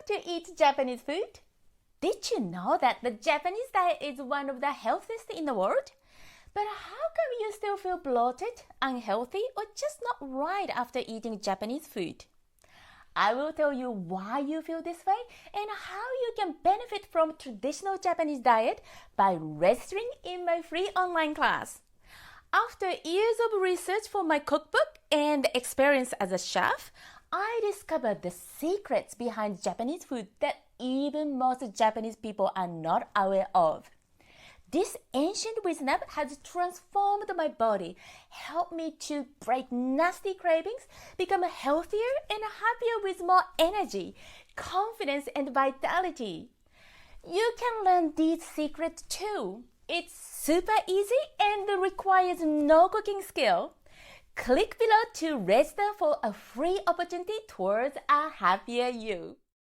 to eat Japanese food? Did you know that the Japanese diet is one of the healthiest in the world? But how come you still feel bloated, unhealthy, or just not right after eating Japanese food? I will tell you why you feel this way and how you can benefit from traditional Japanese diet by registering in my free online class. After years of research for my cookbook and experience as a chef, I discovered the secrets behind Japanese food that even most Japanese people are not aware of. This ancient wisdom has transformed my body, helped me to break nasty cravings, become healthier and happier with more energy, confidence, and vitality. You can learn these secrets too. It's super easy and requires no cooking skill. Click below to register for a free opportunity towards a happier you.